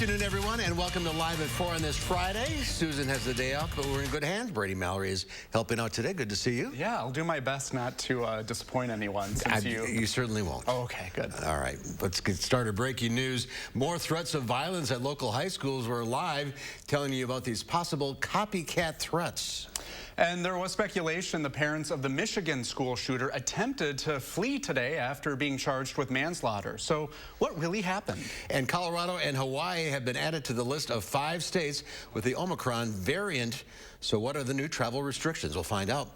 afternoon, everyone, and welcome to Live at 4 on this Friday. Susan has the day off, but we're in good hands. Brady Mallory is helping out today. Good to see you. Yeah, I'll do my best not to disappoint anyone. You certainly won't. Oh, okay, good. All right, let's get started. Breaking news. More threats of violence at local high schools. We're live telling you about these possible copycat threats. And there was speculation the parents of the Michigan school shooter attempted to flee today after being charged with manslaughter. So what really happened? And Colorado and Hawaii have been added to the list of 5 states with the Omicron variant. So what are the new travel restrictions? We'll find out.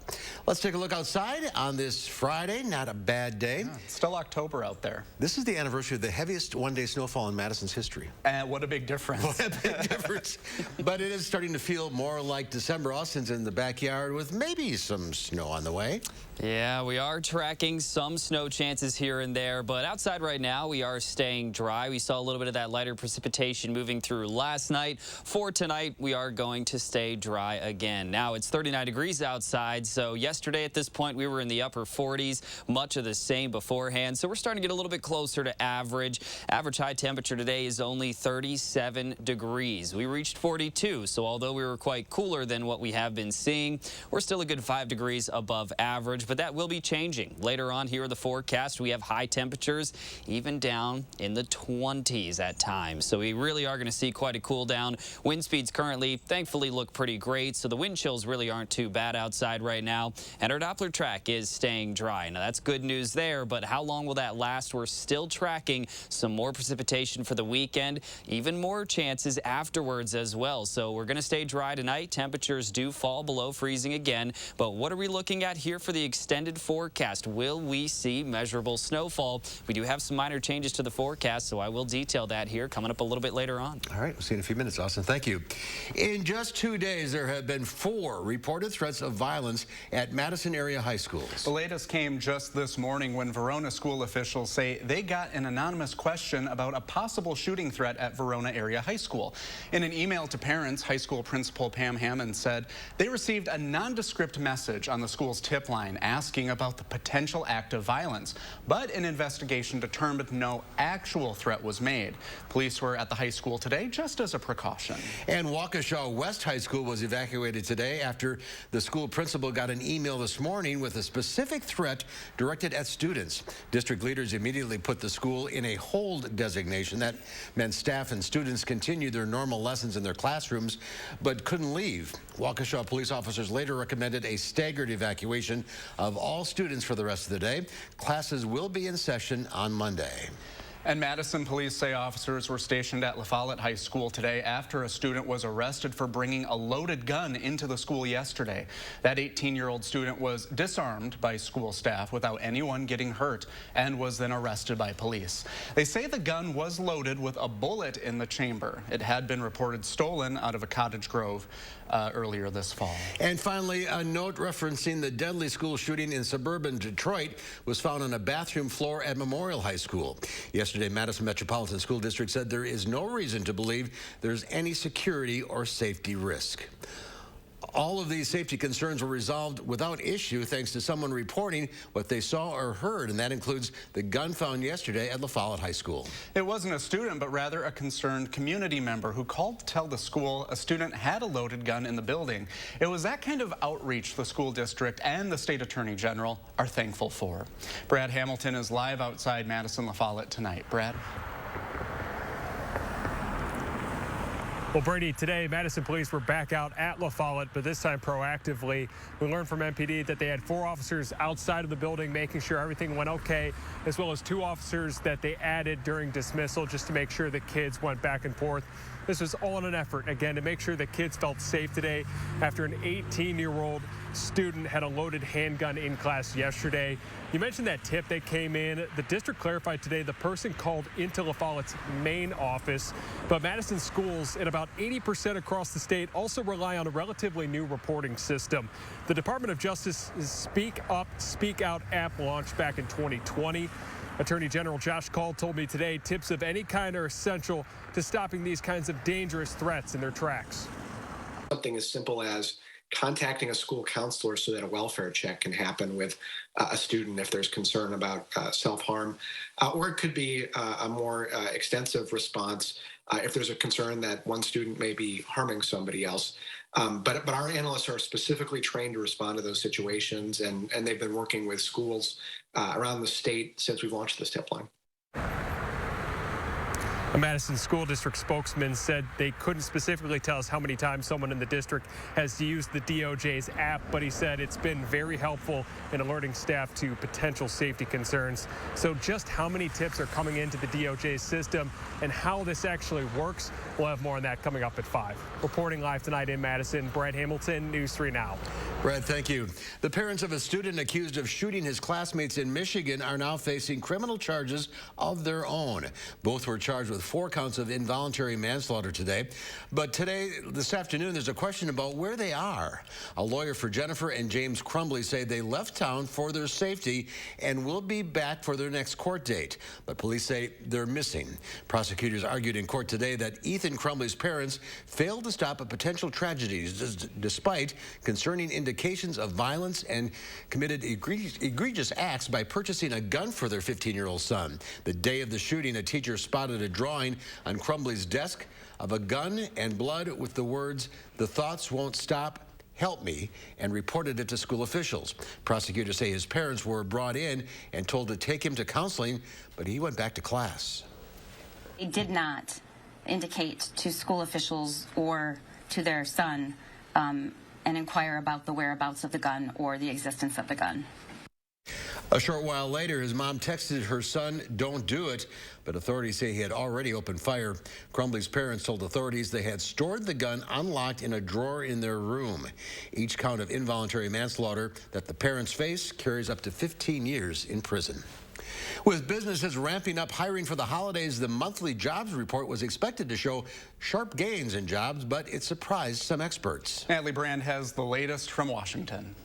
Let's take a look outside on this Friday. Not a bad day. Yeah, it's still October out there. This is the anniversary of the heaviest one-day snowfall in Madison's history. And what a big difference. What a big difference. But it is starting to feel more like December. Austin's in the backyard with maybe some snow on the way. Yeah, we are tracking some snow chances here and there, but outside right now we are staying dry. We saw a little bit of that lighter precipitation moving through last night. For tonight, we are going to stay dry again. Now it's 39 degrees outside, so yesterday at this point we were in the upper 40s, much of the same beforehand. So we're starting to get a little bit closer to average. Average high temperature today is only 37 degrees. We reached 42, so although we were quite cooler than what we have been seeing, we're still a good 5 degrees above average. But that will be changing. Later on here in the forecast, we have high temperatures, even down in the 20s at times. So we really are going to see quite a cool down. Wind speeds currently, thankfully, look pretty great. So the wind chills really aren't too bad outside right now. And our Doppler track is staying dry. Now, that's good news there, but how long will that last? We're still tracking some more precipitation for the weekend, even more chances afterwards as well. So we're going to stay dry tonight. Temperatures do fall below freezing again. But what are we looking at here for the extended forecast? Will we see measurable snowfall? We do have some minor changes to the forecast, so I will detail that here coming up a little bit later on. All right, we'll see you in a few minutes, Austin. Thank you. In just 2 days, there have been 4 reported threats of violence at Madison area high schools. The latest came just this morning when Verona school officials say they got an anonymous question about a possible shooting threat at Verona area high school. In an email to parents, high school principal Pam Hammond said they received a nondescript message on the school's tip line asking about the potential act of violence, but an investigation determined no actual threat was made. Police were at the high school today just as a precaution. And Waukesha West High School was evacuated today after the school principal got an email this morning with a specific threat directed at students. District leaders immediately put the school in a hold designation. That meant staff and students continued their normal lessons in their classrooms but couldn't leave. Waukesha police officers later recommended a staggered evacuation of all students for the rest of the day. Classes will be in session on Monday. And Madison police say officers were stationed at La Follette High School today after a student was arrested for bringing a loaded gun into the school yesterday. That 18-year-old student was disarmed by school staff without anyone getting hurt and was then arrested by police. They say the gun was loaded with a bullet in the chamber. It had been reported stolen out of a Cottage Grove earlier this fall. And finally, a note referencing the deadly school shooting in suburban Detroit was found on a bathroom floor at Memorial High School. Yesterday, Madison Metropolitan School District said there is no reason to believe there's any security or safety risk. All of these safety concerns were resolved without issue thanks to someone reporting what they saw or heard, and that includes the gun found yesterday at La Follette High School. It wasn't a student, but rather a concerned community member who called to tell the school a student had a loaded gun in the building. It was that kind of outreach the school district and the state attorney general are thankful for. Brad Hamilton is live outside Madison La Follette tonight. Brad? Well, Brady, today Madison police were back out at La Follette, but this time proactively. We learned from MPD that they had 4 officers outside of the building making sure everything went okay, as well as 2 officers that they added during dismissal just to make sure the kids went back and forth. This was all in an effort, again, to make sure the kids felt safe today after an 18-year-old student had a loaded handgun in class yesterday. You mentioned that tip that came in. The district clarified today the person called into La Follette's main office, but Madison schools in about 80% across the state also rely on a relatively new reporting system. The Department of Justice's Speak Up, Speak Out app launched back in 2020. Attorney General Josh Call told me today tips of any kind are essential to stopping these kinds of dangerous threats in their tracks. Something as simple as contacting a school counselor so that a welfare check can happen with a student if there's concern about self-harm. Or it could be a more extensive response if there's a concern that one student may be harming somebody else. But our analysts are specifically trained to respond to those situations, and they've been working with schools around the state since we've launched this tip line. A Madison School District spokesman said they couldn't specifically tell us how many times someone in the district has used the DOJ's app, but he said it's been very helpful in alerting staff to potential safety concerns. So just how many tips are coming into the DOJ system and how this actually works, we'll have more on that coming up at 5. Reporting live tonight in Madison, Brad Hamilton, News 3 Now. Brad, thank you. The parents of a student accused of shooting his classmates in Michigan are now facing criminal charges of their own. Both were charged with 4 counts of involuntary manslaughter today. But this afternoon, there's a question about where they are. A lawyer for Jennifer and James Crumbly say they left town for their safety and will be back for their next court date. But police say they're missing. Prosecutors argued in court today that Ethan Crumbly's parents failed to stop a potential tragedy despite concerning indications of violence and committed egregious acts by purchasing a gun for their 15-year-old son. The day of the shooting, a teacher spotted a drawing on Crumbly's desk of a gun and blood with the words, "The thoughts won't stop, help me," and reported it to school officials. Prosecutors say his parents were brought in and told to take him to counseling, but he went back to class. They did not indicate to school officials or to their son and inquire about the whereabouts of the gun or the existence of the gun. A short while later, his mom texted her son, "Don't do it," but authorities say he had already opened fire. Crumbly's parents told authorities they had stored the gun unlocked in a drawer in their room. Each count of involuntary manslaughter that the parents face carries up to 15 years in prison. With businesses ramping up hiring for the holidays, the monthly jobs report was expected to show sharp gains in jobs, but it surprised some experts. Natalie Brand has the latest from Washington.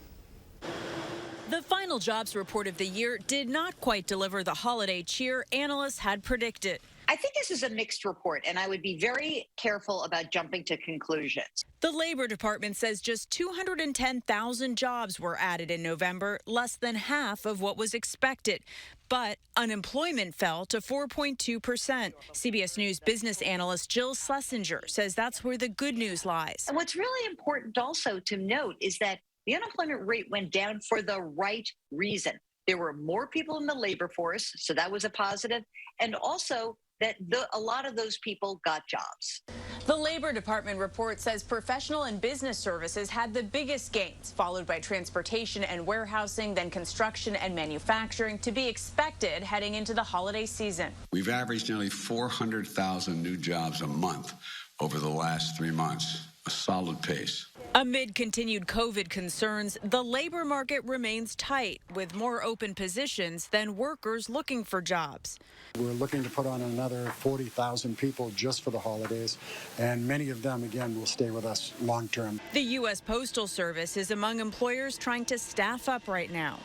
The final jobs report of the year did not quite deliver the holiday cheer analysts had predicted. I think this is a mixed report, and I would be very careful about jumping to conclusions. The Labor Department says just 210,000 jobs were added in November, less than half of what was expected. But unemployment fell to 4.2%. CBS News business analyst Jill Schlesinger says that's where the good news lies. And what's really important also to note is that the unemployment rate went down for the right reason. There were more people in the labor force, so that was a positive, and also that a lot of those people got jobs. The Labor Department report says professional and business services had the biggest gains, followed by transportation and warehousing, then construction and manufacturing, to be expected heading into the holiday season. We've averaged nearly 400,000 new jobs a month over the last 3 months, a solid pace. Amid continued COVID concerns, the labor market remains tight, with more open positions than workers looking for jobs. We're looking to put on another 40,000 people just for the holidays, and many of them, again, will stay with us long term. The U.S. Postal Service is among employers trying to staff up right now.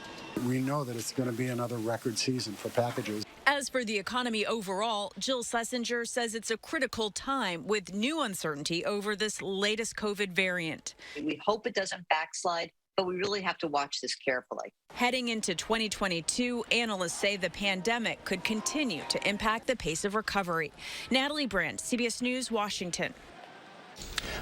We know that it's going to be another record season for packages. As for the economy overall, Jill Schlesinger says it's a critical time with new uncertainty over this latest COVID variant. We hope it doesn't backslide, but we really have to watch this carefully. Heading into 2022, analysts say the pandemic could continue to impact the pace of recovery. Natalie Brand, CBS News, Washington.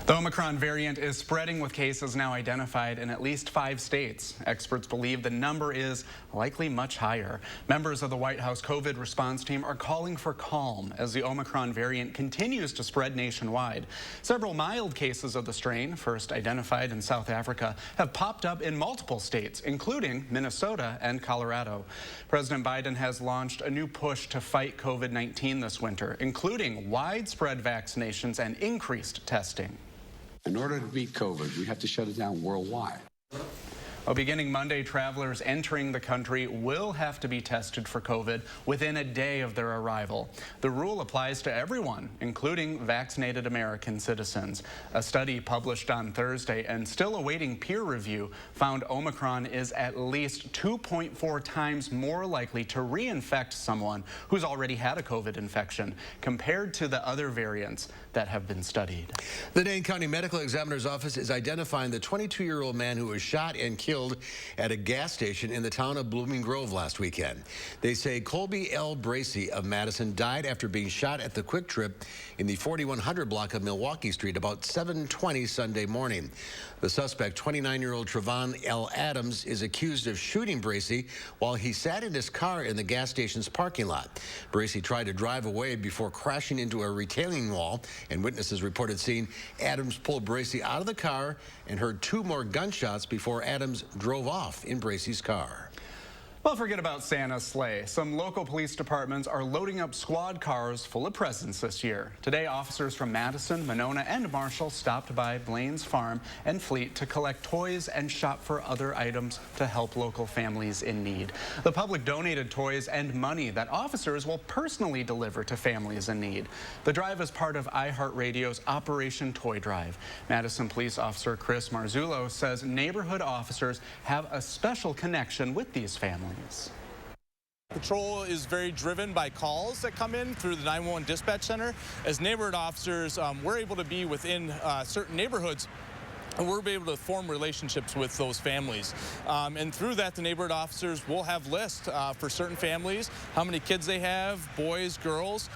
The Omicron variant is spreading with cases now identified in at least 5 states. Experts believe the number is likely much higher. Members of the White House COVID response team are calling for calm as the Omicron variant continues to spread nationwide. Several mild cases of the strain, first identified in South Africa, have popped up in multiple states, including Minnesota and Colorado. President Biden has launched a new push to fight COVID-19 this winter, including widespread vaccinations and increased testing. In order to beat COVID, we have to shut it down worldwide. Well, beginning Monday, travelers entering the country will have to be tested for COVID within a day of their arrival. The rule applies to everyone, including vaccinated American citizens. A study published on Thursday and still awaiting peer review found Omicron is at least 2.4 times more likely to reinfect someone who's already had a COVID infection compared to the other variants that have been studied. The Dane County Medical Examiner's Office is identifying the 22-year-old man who was shot and killed killed at a gas station in the town of Blooming Grove last weekend. They say Colby L. Bracey of Madison died after being shot at the Quick Trip in the 4100 block of Milwaukee Street about 7:20 Sunday morning. The suspect, 29-year-old Trevon L. Adams, is accused of shooting Bracey while he sat in his car in the gas station's parking lot. Bracey tried to drive away before crashing into a retaining wall, and witnesses reported seeing Adams pull Bracey out of the car and heard 2 more gunshots before Adams drove off in Bracey's car. Well, forget about Santa's sleigh. Some local police departments are loading up squad cars full of presents this year. Today, officers from Madison, Monona, and Marshall stopped by Blaine's Farm and Fleet to collect toys and shop for other items to help local families in need. The public donated toys and money that officers will personally deliver to families in need. The drive is part of iHeartRadio's Operation Toy Drive. Madison Police Officer Chris Marzullo says neighborhood officers have a special connection with these families. Patrol is very driven by calls that come in through the 911 dispatch center. As neighborhood officers, we're able to be within certain neighborhoods, and we're able to form relationships with those families. And through that, the neighborhood officers will have lists for certain families, how many kids they have, boys, girls.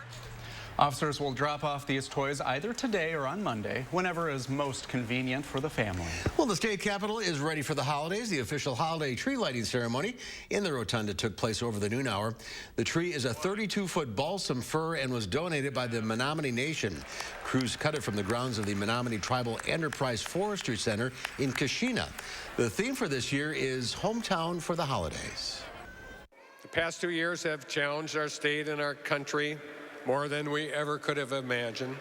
Officers will drop off these toys either today or on Monday, whenever is most convenient for the family. Well, the state capitol is ready for the holidays. The official holiday tree lighting ceremony in the rotunda took place over the noon hour. The tree is a 32-foot balsam fir and was donated by the Menominee Nation. Crews cut it from the grounds of the Menominee Tribal Enterprise Forestry Center in Kashina. The theme for this year is Hometown for the Holidays. The past 2 years have challenged our state and our country more than we ever could have imagined.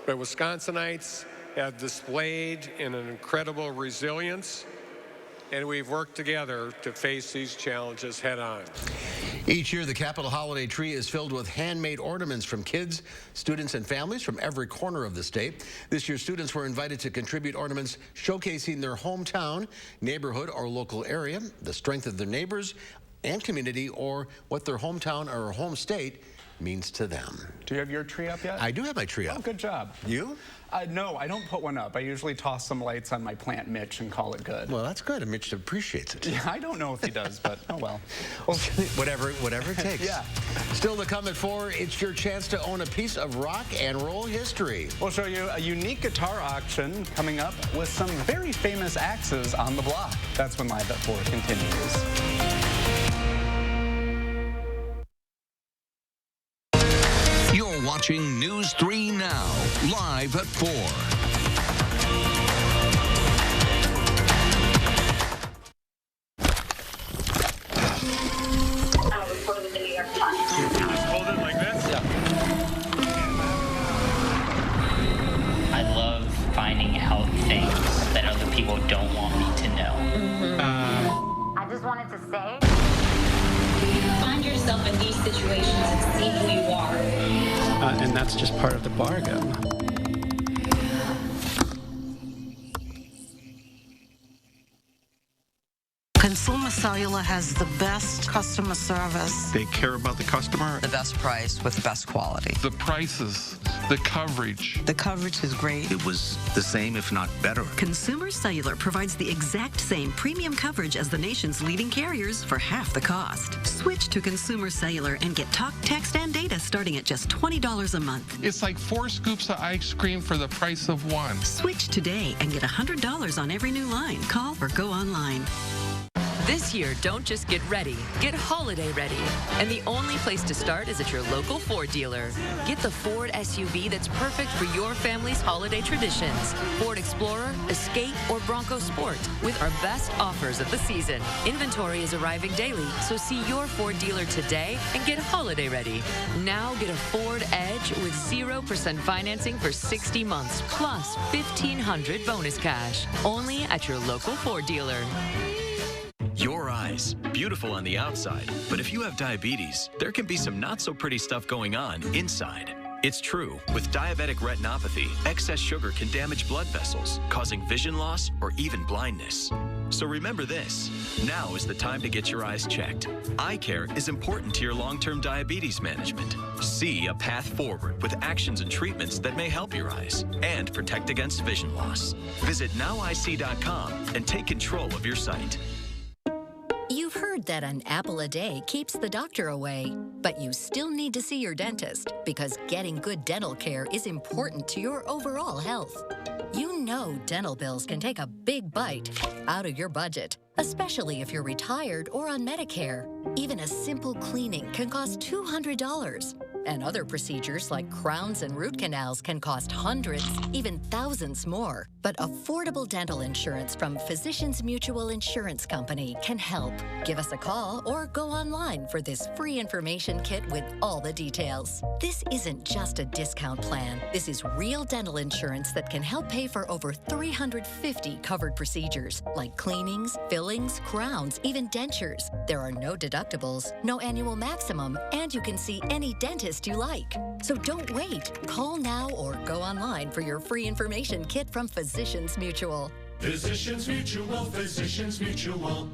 But Wisconsinites have displayed an incredible resilience, and we've worked together to face these challenges head on. Each year, the Capitol holiday tree is filled with handmade ornaments from kids, students, and families from every corner of the state. This year, students were invited to contribute ornaments showcasing their hometown, neighborhood, or local area, the strength of their neighbors and community, or what their hometown or home state means to them. Do you have your tree up yet? I do have my tree up. Oh, good job. You? No, I don't put one up. I usually toss some lights on my plant Mitch and call it good. Well, that's good. Mitch appreciates it. Yeah, I don't know if he does, but oh well. Whatever it takes. Yeah. Still to come at 4, it's your chance to own a piece of rock and roll history. We'll show you a unique guitar auction coming up with some very famous axes on the block. That's when Live at 4 continues. You're watching News 3 Now, live at 4. For the New York Times. Hold it like this? Yeah. I love finding out things that other people don't want me to know. I just wanted to say, find yourself in these situations and see who you are. And that's just part of the bargain. Consumer Cellular has the best customer service. They care about the customer. The best price with the best quality. The prices, the coverage. The coverage is great. It was the same, if not better. Consumer Cellular provides the exact same premium coverage as the nation's leading carriers for half the cost. Switch to Consumer Cellular and get talk, text, and data starting at just $20 a month. It's like 4 scoops of ice cream for the price of 1. Switch today and get $100 on every new line. Call or go online. This year, don't just get ready, get holiday ready. And the only place to start is at your local Ford dealer. Get the Ford SUV that's perfect for your family's holiday traditions. Ford Explorer, Escape, or Bronco Sport with our best offers of the season. Inventory is arriving daily, so see your Ford dealer today and get holiday ready. Now get a Ford Edge with 0% financing for 60 months, plus $1,500 bonus cash. Only at your local Ford dealer. Your eyes, beautiful on the outside, but if you have diabetes, there can be some not so pretty stuff going on inside. It's true, with diabetic retinopathy, excess sugar can damage blood vessels, causing vision loss or even blindness. So remember this, now is the time to get your eyes checked. Eye care is important to your long-term diabetes management. See a path forward with actions and treatments that may help your eyes and protect against vision loss. Visit nowic.com and take control of your sight. You've heard that an apple a day keeps the doctor away, but you still need to see your dentist because getting good dental care is important to your overall health. You know dental bills can take a big bite out of your budget, especially if you're retired or on Medicare. Even a simple cleaning can cost $200. And other procedures like crowns and root canals can cost hundreds, even thousands more. But affordable dental insurance from Physicians Mutual Insurance Company can help. Give us a call or go online for this free information kit with all the details. This isn't just a discount plan. This is real dental insurance that can help pay for over 350 covered procedures like cleanings, fillings, crowns, even dentures. There are no deductibles, no annual maximum, and you can see any dentist you like. So don't wait. Call now or go online for your free information kit from Physicians Mutual. Physicians Mutual, Physicians Mutual.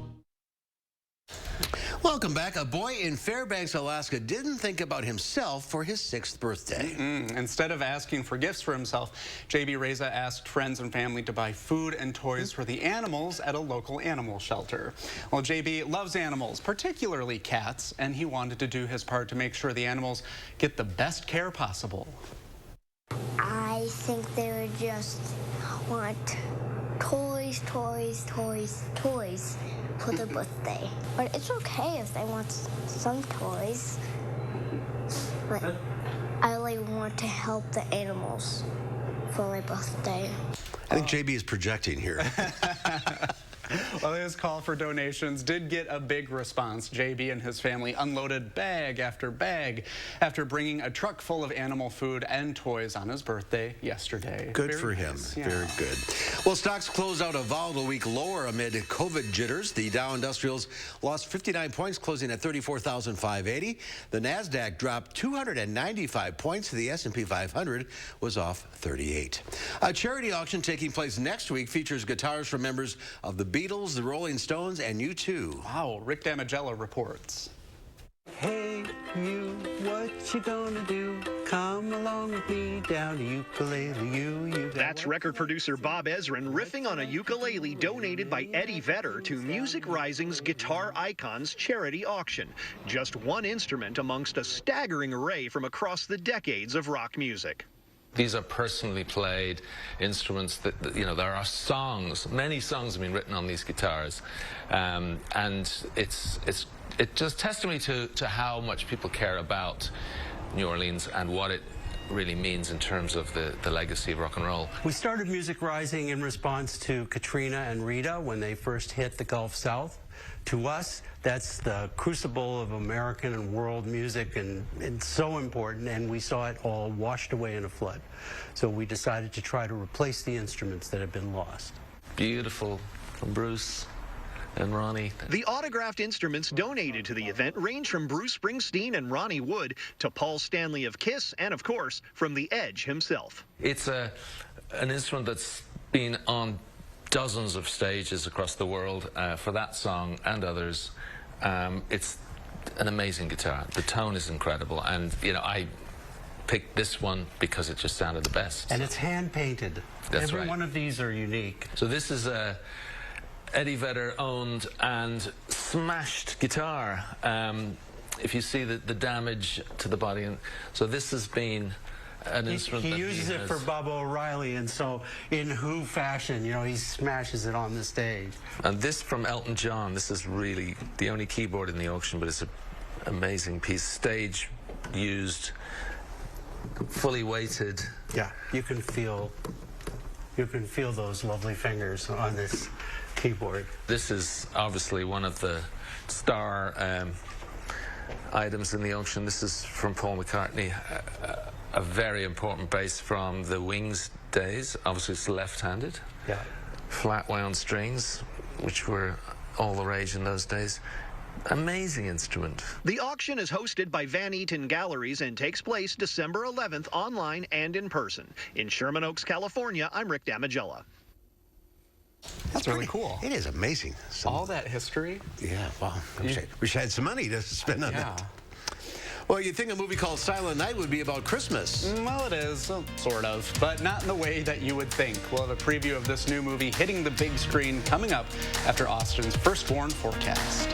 Welcome back. A boy in Fairbanks, Alaska didn't think about himself for his 6th birthday. Instead of asking for gifts for himself, JB Reza asked friends and family to buy food and toys for the animals at a local animal shelter. Well, JB loves animals, particularly cats, and he wanted to do his part to make sure the animals get the best care possible. I think they would just want toys for their birthday. But it's okay if they want some toys. But I really want to help the animals for my birthday. I think JB is projecting here. Well, his call for donations did get a big response. JB and his family unloaded bag after bag after bringing a truck full of animal food and toys on his birthday yesterday. Good for him. Yeah. Very good. Well, stocks closed out a volatile week lower amid COVID jitters. The Dow Industrials lost 59 points, closing at 34,580. The NASDAQ dropped 295 points. The S&P 500 was off 38. A charity auction taking place next week features guitars from members of the Beatles, the Rolling Stones, and U2. Wow, Rick Damigella reports. Hey, you, what you gonna do? Come along with me down to ukulele, you. That's record producer Bob Ezrin riffing on a ukulele donated by Eddie Vedder to Music Rising's Guitar Icons charity auction. Just one instrument amongst a staggering array from across the decades of rock music. These are personally played instruments that, you know, there are songs, many songs have been written on these guitars. And it's just testimony to how much people care about New Orleans and what it really means in terms of the legacy of rock and roll. We started Music Rising in response to Katrina and Rita when they first hit the Gulf South. To us, that's the crucible of American and world music, and it's so important, and we saw it all washed away in a flood. So we decided to try to replace the instruments that had been lost. Beautiful from Bruce and Ronnie. The autographed instruments donated to the event range from Bruce Springsteen and Ronnie Wood to Paul Stanley of Kiss, and of course, from The Edge himself. It's an instrument that's been on dozens of stages across the world for that song and others. It's an amazing guitar. The tone is incredible, and you know, I picked this one because it just sounded the best. And it's hand painted. That's Every right. one of these are unique. So this is a Eddie Vedder owned and smashed guitar. If you see the damage to the body, and so this has been an instrument he that uses it for Bubba O'Reilly, and so in Who fashion, you know, he smashes it on the stage. And this from Elton John, this is really the only keyboard in the auction, but it's an amazing piece. Stage used, fully weighted. Yeah, you can feel those lovely fingers on this keyboard. This is obviously one of the star items in the auction. This is from Paul McCartney. A very important bass from the Wings days. Obviously, it's left-handed. Yeah. Flat wound strings, which were all the rage in those days. Amazing instrument. The auction is hosted by Van Eaton Galleries and takes place December 11th online and in person. In Sherman Oaks, California, I'm Rick Damigella. That's really cool. It is amazing. All that history. Yeah, wow. Wish I had some money to spend on it. Well, you'd think a movie called Silent Night would be about Christmas. Well, it is, sort of, but not in the way that you would think. We'll have a preview of this new movie hitting the big screen coming up after Austin's Firstborn forecast.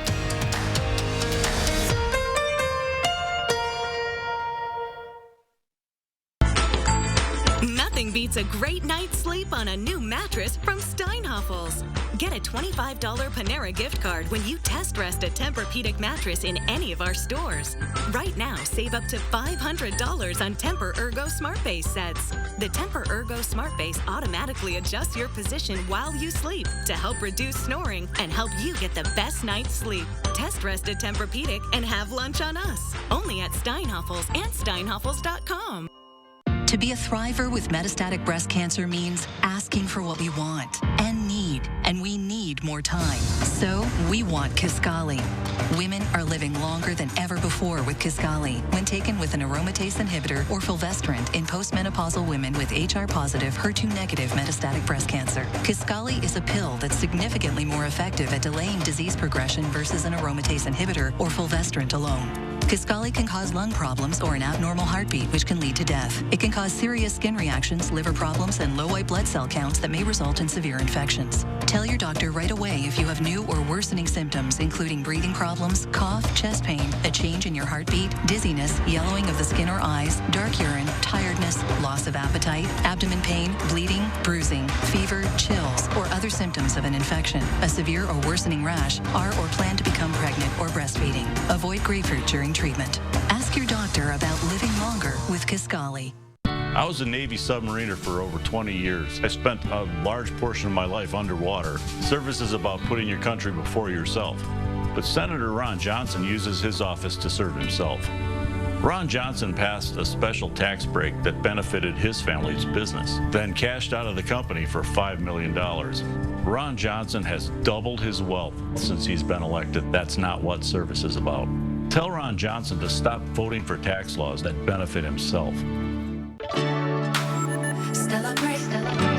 Nothing beats a great night's sleep on a new mattress from Steinhoffels. Get a $25 Panera gift card when you test rest a Tempur-Pedic mattress in any of our stores. Right now, save up to $500 on Tempur Ergo Smart Base sets. The Tempur Ergo Smart Base automatically adjusts your position while you sleep to help reduce snoring and help you get the best night's sleep. Test rest a Tempur-Pedic and have lunch on us. Only at Steinhoffels and Steinhoffels.com. To be a thriver with metastatic breast cancer means asking for what we want and need, and we need more time. So we want Kisqali. Women are living longer than ever before with Kisqali when taken with an aromatase inhibitor or fulvestrant in postmenopausal women with HR-positive, HER2-negative metastatic breast cancer. Kisqali is a pill that's significantly more effective at delaying disease progression versus an aromatase inhibitor or fulvestrant alone. Kisqali can cause lung problems or an abnormal heartbeat, which can lead to death. It can cause serious skin reactions, liver problems, and low white blood cell counts that may result in severe infections. Tell your doctor right away if you have new or worsening symptoms, including breathing problems, cough, chest pain, a change in your heartbeat, dizziness, yellowing of the skin or eyes, dark urine, tiredness, loss of appetite, abdomen pain, bleeding, bruising, fever, chills, or other symptoms of an infection, a severe or worsening rash, are or plan to become pregnant or breastfeeding. Avoid grapefruit during treatment. Ask your doctor about living longer with Kisqali. I was a Navy submariner for over 20 years. I spent a large portion of my life underwater. Service is about putting your country before yourself. But Senator Ron Johnson uses his office to serve himself. Ron Johnson passed a special tax break that benefited his family's business, then cashed out of the company for $5 million. Ron Johnson has doubled his wealth since he's been elected. That's not what service is about. Tell Ron Johnson to stop voting for tax laws that benefit himself. Celebrate, celebrate.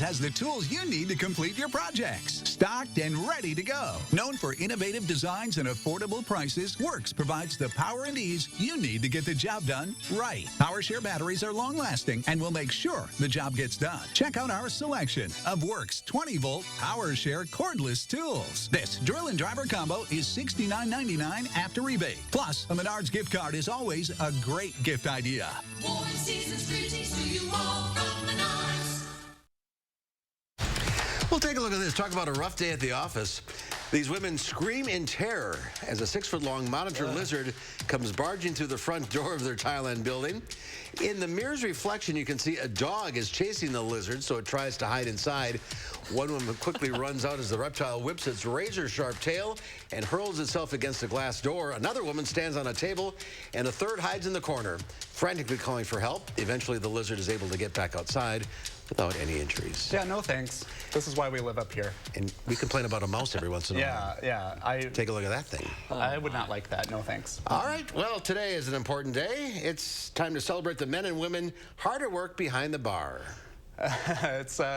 Has the tools you need to complete your projects. Stocked and ready to go. Known for innovative designs and affordable prices, WISC provides the power and ease you need to get the job done right. PowerShare batteries are long-lasting and will make sure the job gets done. Check out our selection of WISC 20-volt PowerShare cordless tools. This drill and driver combo is $69.99 after rebate. Plus, a Menards gift card is always a great gift idea. Warm season's greetings to you all from Menards. We'll take a look at this. Talk about a rough day at the office. These women scream in terror as a 6-foot-long monitor lizard comes barging through the front door of their Thailand building. In the mirror's reflection, you can see a dog is chasing the lizard, so it tries to hide inside. One woman quickly runs out as the reptile whips its razor-sharp tail and hurls itself against the glass door. Another woman stands on a table, and a third hides in the corner, frantically calling for help. Eventually, the lizard is able to get back outside without any injuries. Yeah, no thanks. This is why we live up here. And we complain about a mouse every once in a while. Yeah. Take a look at that thing. I would not like that. No thanks. All right. Well, today is an important day. It's time to celebrate the men and women hard at work behind the bar.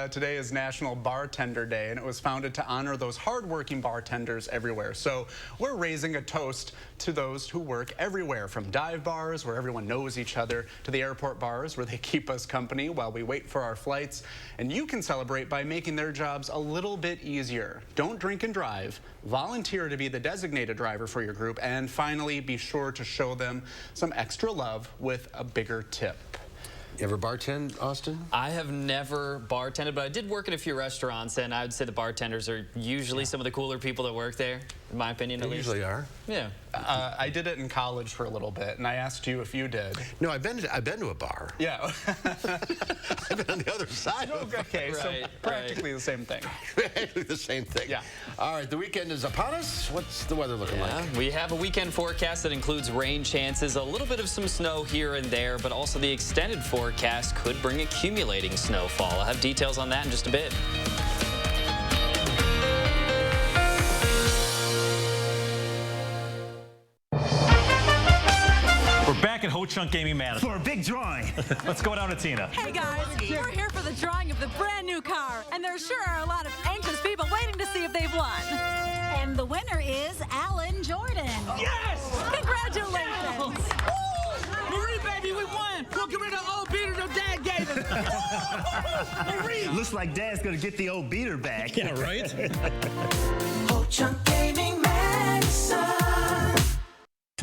Today is National Bartender Day, and it was founded to honor those hardworking bartenders everywhere. So we're raising a toast to those who work everywhere, from dive bars where everyone knows each other to the airport bars where they keep us company while we wait for our flights. And you can celebrate by making their jobs a little bit easier. Don't drink and drive. Volunteer to be the designated driver for your group. And finally, be sure to show them some extra love with a bigger tip. You ever bartend, Austin? I have never bartended, but I did work at a few restaurants, and I would say the bartenders are usually some of the cooler people that work there, in my opinion, at least. They usually are. Yeah. I did it in college for a little bit, and I asked you if you did. No, I've been to a bar. Yeah. I've been on the other side of it. Okay, so practically the same thing. Practically the same thing. Yeah. All right, the weekend is upon us. What's the weather looking like? We have a weekend forecast that includes rain chances, a little bit of some snow here and there, but also the extended forecast could bring accumulating snowfall. I'll have details on that in just a bit. We're back at Ho Chunk Gaming Madison for a big drawing. Let's go down to Tina. Hey guys, we're here for the drawing of the brand new car, and there sure are a lot of anxious people waiting to see if they've won. And the winner is Alan Jordan. Yes! Congratulations! Woo! Marie, baby, we won! We'll get rid of the old beater your dad gave us. Marie! Looks like Dad's gonna get the old beater back. Yeah, right? Ho Chunk Gaming Madison.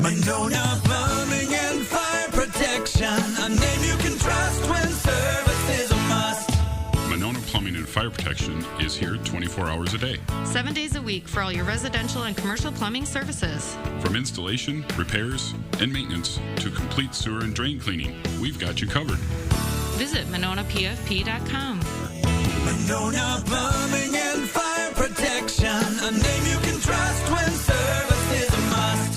Monona Plumbing and Fire Protection, a name you can trust when service is a must. Monona Plumbing and Fire Protection is here 24 hours a day. 7 days a week for all your residential and commercial plumbing services. From installation, repairs, and maintenance to complete sewer and drain cleaning, we've got you covered. Visit MononaPFP.com. Monona Plumbing and Fire Protection, a name you can trust when service is a must.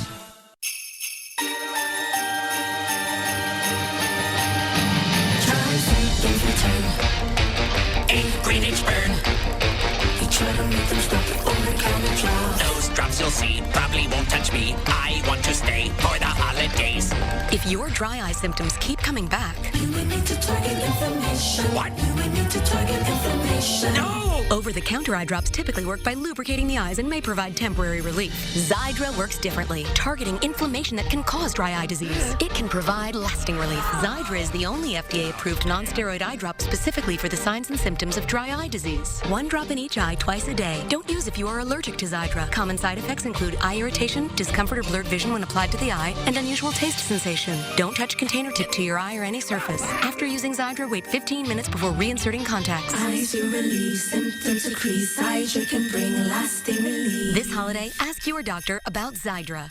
Greenage burn. You try to make them stop the over-the-counter job. Those drops you'll see probably won't touch me. I want to stay for the holidays. If your dry eye symptoms keep coming back, You may need to target inflammation. What? You may need to target inflammation. No! over-the-counter eye drops typically work by lubricating the eyes and may provide temporary relief. Xydra works differently, targeting inflammation that can cause dry eye disease. It can provide lasting relief. Xydra is the only FDA-approved non-steroid eye drop specifically for the signs and symptoms of dry eye disease. 1 drop in each eye twice a day. Don't use if you are allergic to Xydra. Common side effects include eye irritation, discomfort or blurred vision when applied to the eye, and unusual taste sensation. Don't touch container tip to your eye or any surface. After using Xydra, wait 15 minutes before reinserting contacts. Eyes you release, symptoms decrease. Xydra can bring lasting relief. This holiday, ask your doctor about Xydra.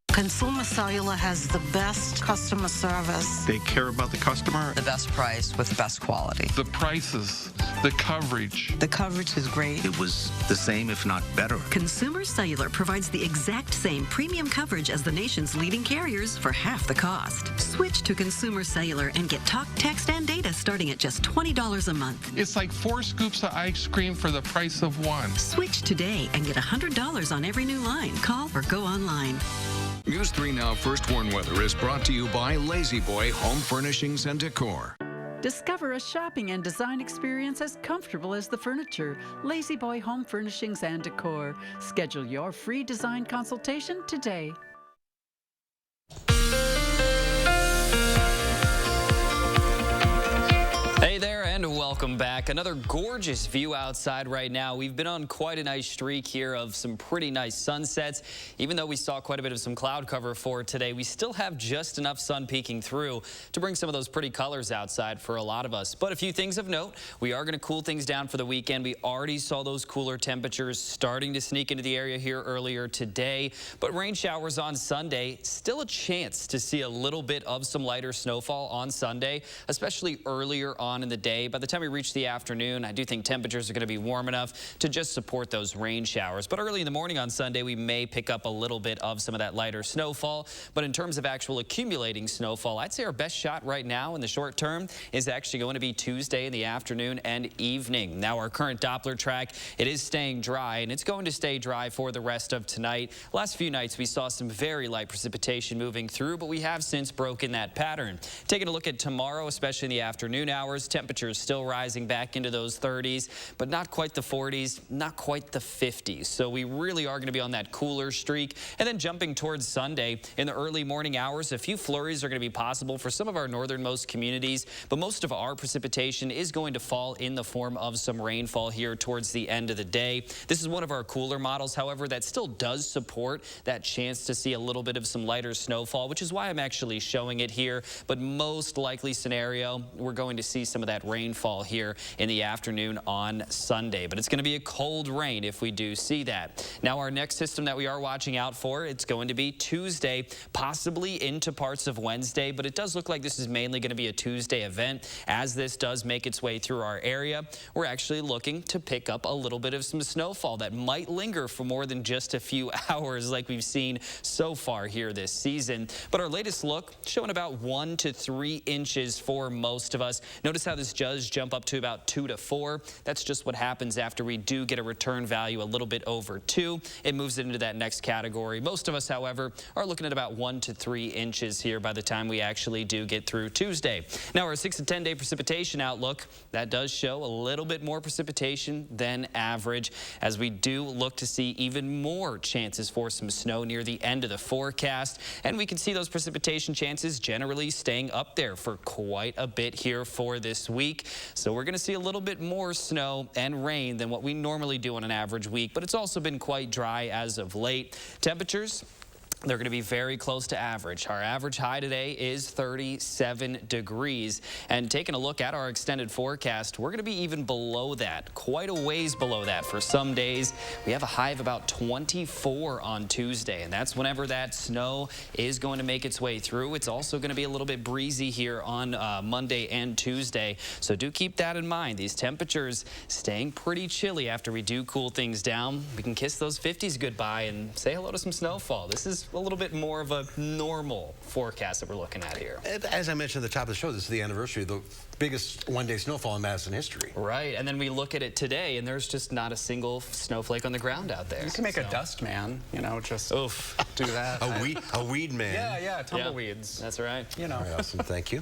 Consumer Cellular has the best customer service. They care about the customer. The best price with the best quality. The prices, the coverage. The coverage is great. It was the same, if not better. Consumer Cellular provides the exact same premium coverage as the nation's leading carriers for half the cost. Switch to Consumer Cellular and get talk, text, and data starting at just $20 a month. It's like 4 scoops of ice cream for the price of 1. Switch today and get $100 on every new line. Call or go online. News 3 Now First Warn Weather is brought to you by Lazy Boy Home Furnishings and Decor. Discover a shopping and design experience as comfortable as the furniture. Lazy Boy Home Furnishings and Decor. Schedule your free design consultation today. Hey there and welcome back. Another gorgeous view outside right now. We've been on quite a nice streak here of some pretty nice sunsets. Even though we saw quite a bit of some cloud cover for today, we still have just enough sun peeking through to bring some of those pretty colors outside for a lot of us. But a few things of note, we are going to cool things down for the weekend. We already saw those cooler temperatures starting to sneak into the area here earlier today. But rain showers on Sunday, still a chance to see a little bit of some lighter snowfall on Sunday, especially earlier on in the day. By the time we reach the afternoon, I do think temperatures are going to be warm enough to just support those rain showers. But early in the morning on Sunday, we may pick up a little bit of some of that lighter snowfall. But in terms of actual accumulating snowfall, I'd say our best shot right now in the short term is actually going to be Tuesday in the afternoon and evening. Now, our current Doppler track, it is staying dry, and it's going to stay dry for the rest of tonight. Last few nights, we saw some very light precipitation moving through, but we have since broken that pattern. Taking a look at tomorrow, especially in the afternoon hours, temperatures still rising back into those 30s, but not quite the 40s, not quite the 50s. So we really are going to be on that cooler streak. And then jumping towards Sunday, in the early morning hours, a few flurries are going to be possible for some of our northernmost communities, but most of our precipitation is going to fall in the form of some rainfall here towards the end of the day. This is one of our cooler models, however, that still does support that chance to see a little bit of some lighter snowfall, which is why I'm actually showing it here. But most likely scenario, we're going to see some of that rainfall here in the afternoon on Sunday. But it's going to be a cold rain if we do see that. Now, our next system that we are watching out for, it's going to be Tuesday, possibly into parts of Wednesday, but it does look like this is mainly going to be a Tuesday event. As this does make its way through our area, we're actually looking to pick up a little bit of some snowfall that might linger for more than just a few hours like we've seen so far here this season. But our latest look showing about 1 to 3 inches for most of us. Notice how this does jump up to to about 2 to 4. That's just what happens after we do get a return value a little bit over 2. It moves it into that next category. Most of us, however, are looking at about 1 to 3 inches here by the time we actually do get through Tuesday. Now, our 6 to 10 day precipitation outlook, that does show a little bit more precipitation than average, as we do look to see even more chances for some snow near the end of the forecast. And we can see those precipitation chances generally staying up there for quite a bit here for this week. So we're going to see a little bit more snow and rain than what we normally do on an average week, but it's also been quite dry as of late. Temperatures, they're going to be very close to average. Our average high today is 37 degrees. And taking a look at our extended forecast, we're going to be even below that, quite a ways below that for some days. We have a high of about 24 on Tuesday, and that's whenever that snow is going to make its way through. It's also going to be a little bit breezy here on Monday and Tuesday, so do keep that in mind. These temperatures staying pretty chilly after we do cool things down. We can kiss those 50s goodbye and say hello to some snowfall. This is a little bit more of a normal forecast that we're looking at here. As I mentioned at the top of the show, this is the anniversary of the biggest one-day snowfall in Madison history. Right, and then we look at it today, and there's just not a single snowflake on the ground out there. You can make a dust man, you know, just oof, do that. A weed man. Yeah, tumbleweeds. That's right. You know. All right, awesome, thank you.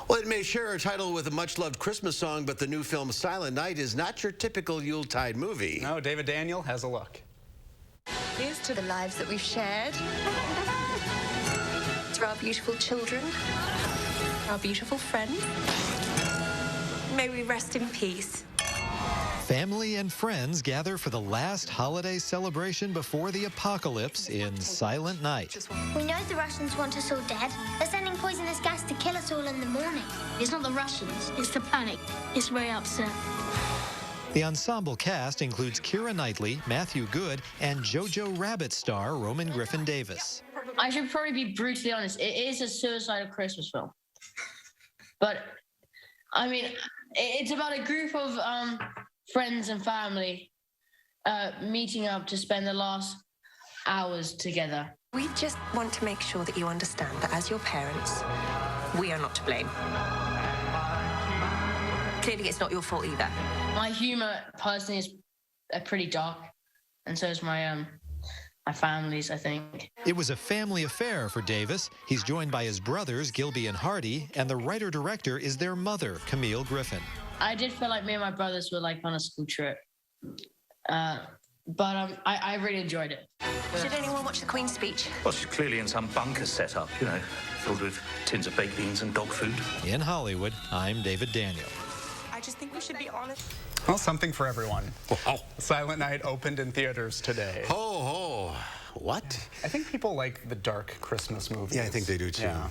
Well, it may share a title with a much-loved Christmas song, but the new film Silent Night is not your typical Yuletide movie. No, David Daniel has a look. Here's to the lives that we've shared, to our beautiful children, our beautiful friends. May we rest in peace. Family and friends gather for the last holiday celebration before the apocalypse in Silent Night. We know the Russians want us all dead. They're sending poisonous gas to kill us all in the morning. It's not the Russians, it's the panic. It's very upset. The ensemble cast includes Keira Knightley, Matthew Good, and Jojo Rabbit star Roman Griffin Davis. I should probably be brutally honest. It is a suicidal Christmas film. But, I mean, it's about a group of friends and family meeting up to spend the last hours together. We just want to make sure that you understand that as your parents, we are not to blame. Clearly, it's not your fault either. My humor, personally, is pretty dark, and so is my family's, I think. It was a family affair for Davis. He's joined by his brothers, Gilby and Hardy, and the writer-director is their mother, Camille Griffin. I did feel like me and my brothers were like on a school trip, but I really enjoyed it. Should anyone watch the Queen's speech? Well, she's clearly in some bunker set up, you know, filled with tins of baked beans and dog food. In Hollywood, I'm David Daniel. I just think we should be honest. Well, something for everyone. Wow. Silent Night opened in theaters today. Ho, ho. What? I think people like the dark Christmas movies. Yeah, I think they do too. Yeah.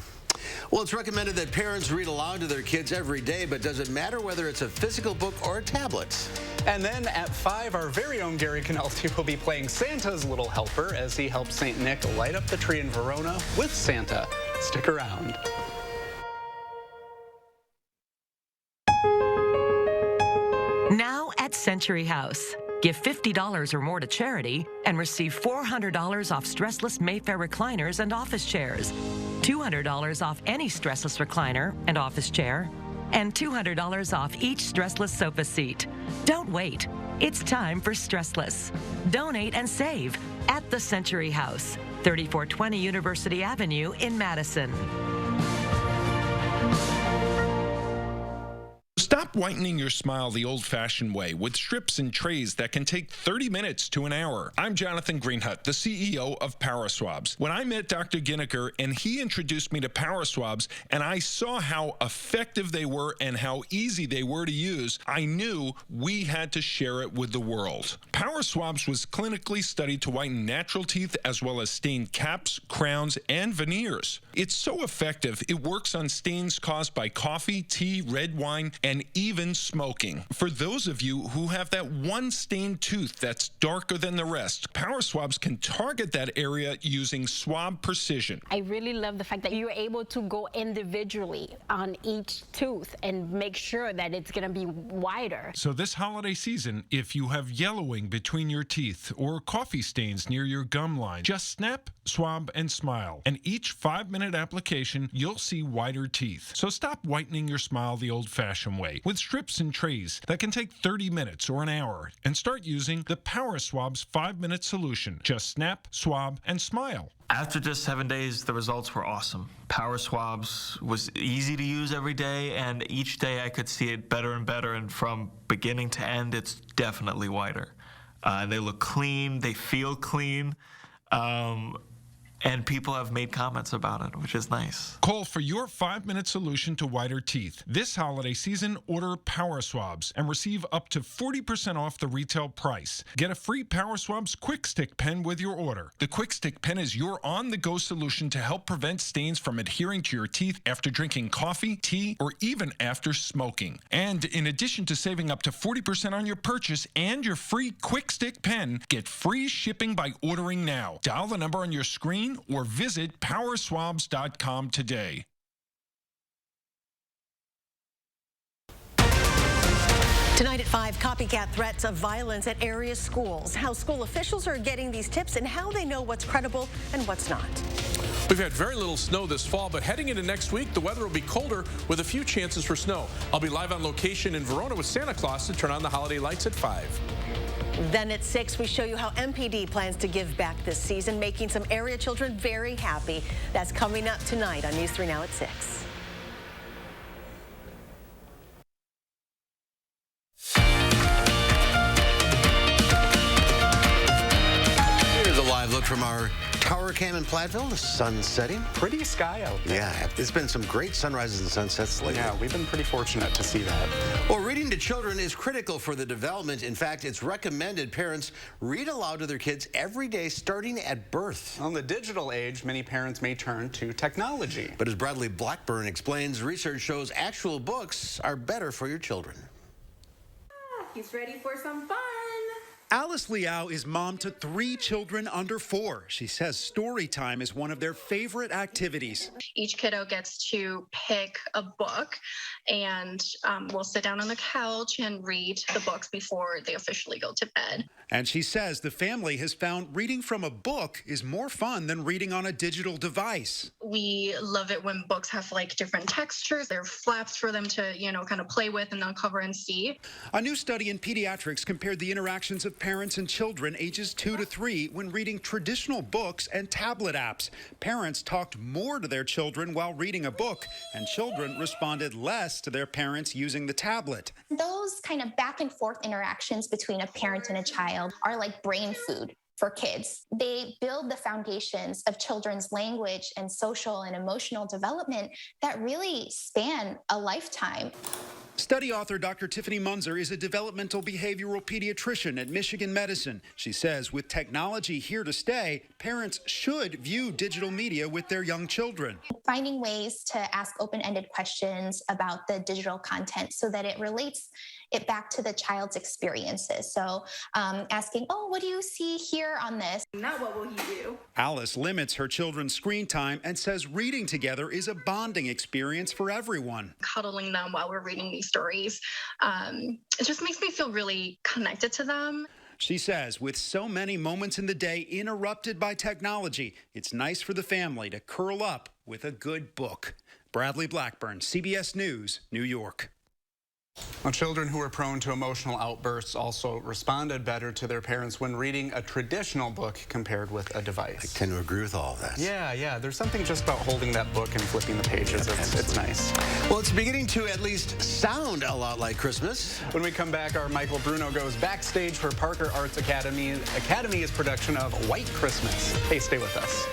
Well, it's recommended that parents read aloud to their kids every day, but does it matter whether it's a physical book or a tablet? And then at 5, our very own Gary Canelti will be playing Santa's Little Helper as he helps St. Nick light up the tree in Verona with Santa. Stick around. Now at Century House. Give $50 or more to charity and receive $400 off stressless Mayfair recliners and office chairs, $200 off any stressless recliner and office chair, and $200 off each stressless sofa seat. Don't wait. It's time for stressless. Donate and save at the Century House, 3420 University Avenue in Madison. Stop whitening your smile the old-fashioned way with strips and trays that can take 30 minutes to an hour. I'm Jonathan Greenhut, the CEO of Power Swabs. When I met Dr. Ginniker and he introduced me to Power Swabs and I saw how effective they were and how easy they were to use, I knew we had to share it with the world. Power Swabs was clinically studied to whiten natural teeth as well as stain caps, crowns, and veneers. It's so effective, it works on stains caused by coffee, tea, red wine, and even smoking. For those of you who have that one stained tooth that's darker than the rest, Power Swabs can target that area using swab precision. I really love the fact that you're able to go individually on each tooth and make sure that it's going to be wider. So this holiday season, if you have yellowing between your teeth or coffee stains near your gum line, just snap, swab, and smile. And each 5-minute application, you'll see whiter teeth. So stop whitening your smile the old-fashioned way. with strips and trays that can take 30 minutes or an hour, and start using the PowerSwab's 5-minute solution. Just snap, swab, and smile. After just 7 days, the results were awesome. PowerSwabs was easy to use every day, and each day I could see it better and better, and from beginning to end, it's definitely whiter. They look clean, they feel clean, and people have made comments about it, which is nice. Call for your 5-minute solution to whiter teeth. This holiday season, order PowerSwabs and receive up to 40% off the retail price. Get a free PowerSwabs Quick Stick pen with your order. The Quick Stick pen is your on-the-go solution to help prevent stains from adhering to your teeth after drinking coffee, tea, or even after smoking. And in addition to saving up to 40% on your purchase and your free Quick Stick pen, get free shipping by ordering now. Dial the number on your screen or visit powerswabs.com today. Tonight at 5, copycat threats of violence at area schools. How school officials are getting these tips and how they know what's credible and what's not. We've had very little snow this fall, but heading into next week, the weather will be colder with a few chances for snow. I'll be live on location in Verona with Santa Claus to turn on the holiday lights at 5. Then at 6, we show you how MPD plans to give back this season, making some area children very happy. That's coming up tonight on News 3 Now at 6. Here's a live look from our tower cam in Platteville. The sun's setting. Pretty sky out there. Yeah, there's been some great sunrises and sunsets lately. Yeah, we've been pretty fortunate to see that. Well, reading to children is critical for the development. In fact, it's recommended parents read aloud to their kids every day starting at birth. On the digital age, many parents may turn to technology. But as Bradley Blackburn explains, research shows actual books are better for your children. He's ready for some fun. Alice Liao is mom to 3 children under 4. She says story time is one of their favorite activities. Each kiddo gets to pick a book, and we'll sit down on the couch and read the books before they officially go to bed. And she says the family has found reading from a book is more fun than reading on a digital device. We love it when books have like different textures. There are flaps for them to, kind of play with and uncover and see. A new study in pediatrics compared the interactions of parents and children ages 2 to 3 when reading traditional books and tablet apps. Parents talked more to their children while reading a book, and children responded less to their parents using the tablet. Those kind of back and forth interactions between a parent and a child are like brain food for kids. They build the foundations of children's language and social and emotional development that really span a lifetime. Study author Dr. Tiffany Munzer is a developmental behavioral pediatrician at Michigan Medicine. She says with technology here to stay, parents should view digital media with their young children. Finding ways to ask open-ended questions about the digital content so that it relates it back to the child's experiences. So asking, what do you see here on this? Now what will he do? Alice limits her children's screen time and says reading together is a bonding experience for everyone. Cuddling them while we're reading these stories, it just makes me feel really connected to them. She says with so many moments in the day interrupted by technology, it's nice for the family to curl up with a good book. Bradley Blackburn, CBS News, New York. Well, children who are prone to emotional outbursts also responded better to their parents when reading a traditional book compared with a device. I tend to agree with all of that. Yeah. There's something just about holding that book and flipping the pages. It's nice. Well, it's beginning to at least sound a lot like Christmas. When we come back, our Michael Bruno goes backstage for Parker Arts Academy's production of White Christmas. Hey, stay with us.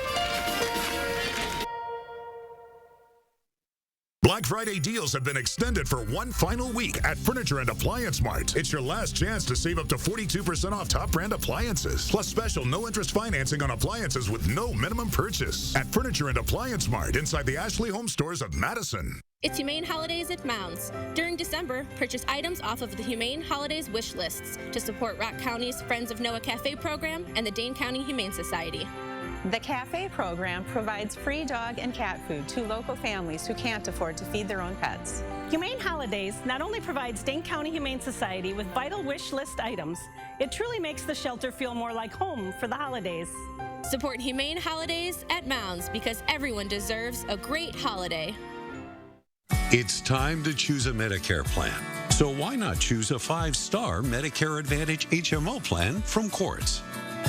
Black Friday deals have been extended for one final week at Furniture and Appliance Mart. It's your last chance to save up to 42% off top brand appliances, plus special no-interest financing on appliances with no minimum purchase at Furniture and Appliance Mart inside the Ashley Home Stores of Madison. It's Humane Holidays at Mounds. During December, purchase items off of the Humane Holidays wish lists to support Rock County's Friends of Noah Cafe program and the Dane County Humane Society. The cafe program provides free dog and cat food to local families who can't afford to feed their own pets. Humane Holidays not only provides Dane County Humane Society with vital wish list items, it truly makes the shelter feel more like home for the holidays. Support Humane Holidays at Mounds because everyone deserves a great holiday. It's time to choose a Medicare plan. So why not choose a 5-star Medicare Advantage HMO plan from Quartz?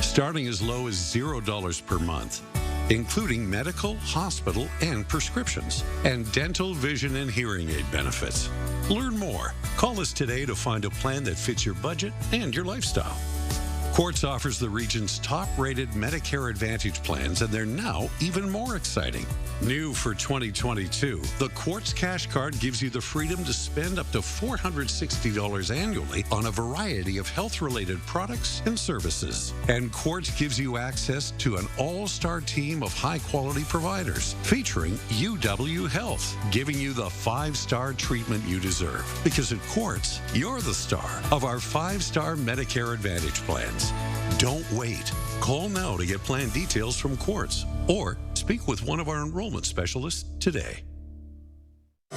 Starting as low as $0 per month, including medical, hospital, and prescriptions, and dental, vision, and hearing aid benefits. Learn more. Call us today to find a plan that fits your budget and your lifestyle. Quartz offers the region's top-rated Medicare Advantage plans, and they're now even more exciting. New for 2022, the Quartz Cash Card gives you the freedom to spend up to $460 annually on a variety of health-related products and services. And Quartz gives you access to an all-star team of high-quality providers, featuring UW Health, giving you the 5-star treatment you deserve. Because at Quartz, you're the star of our 5-star Medicare Advantage plans. Don't wait. Call now to get plan details from Quartz or speak with one of our enrollment specialists today.